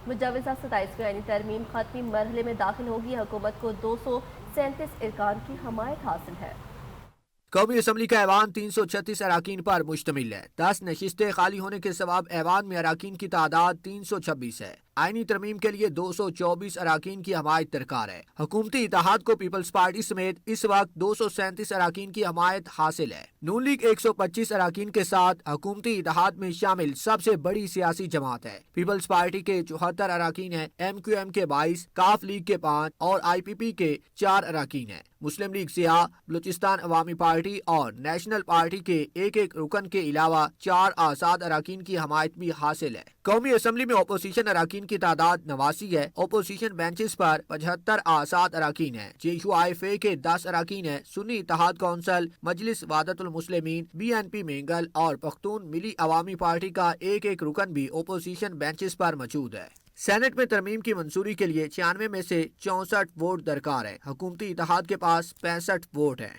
مجوزہ 27 آئینی ترمیم ختمی مرحلے میں داخل ہوگی۔ حکومت کو 237 ارکان کی حمایت حاصل ہے۔ قومی اسمبلی کا ایوان 336 اراکین پر مشتمل ہے۔ 10 نشستیں خالی ہونے کے سبب ایوان میں اراکین کی تعداد 326 ہے۔ آئینی ترمیم کے لیے 224 اراکین کی حمایت درکار ہے۔ حکومتی اتحاد کو پیپلز پارٹی سمیت اس وقت 237 اراکین کی حمایت حاصل ہے۔ نون لیگ 125 اراکین کے ساتھ حکومتی اتحاد میں شامل سب سے بڑی سیاسی جماعت ہے۔ پیپلز پارٹی کے 74 اراکین ہیں، ایم کیو ایم کے 22، کاف لیگ کے 5 اور آئی پی پی کے 4 اراکین ہیں۔ مسلم لیگ سیاہ، بلوچستان عوامی پارٹی اور نیشنل پارٹی کے ایک رکن کے علاوہ 4 آزاد اراکین کی حمایت بھی حاصل ہے۔ قومی اسمبلی میں اپوزیشن اراکین کی تعداد 89 ہے۔ اپوزیشن بینچز پر 75 آزاد اراکین ہیں۔ جے یو آئی اے کے 10 اراکین ہیں۔ سنی اتحاد کونسل، مجلس وحدت المسلمین، بی این پی مینگل اور پختون ملی عوامی پارٹی کا ایک رکن بھی اپوزیشن بینچز پر موجود ہے۔ سینٹ میں ترمیم کی منظوری کے لیے 96 میں سے 64 ووٹ درکار ہیں۔ حکومتی اتحاد کے پاس 65 ووٹ ہیں۔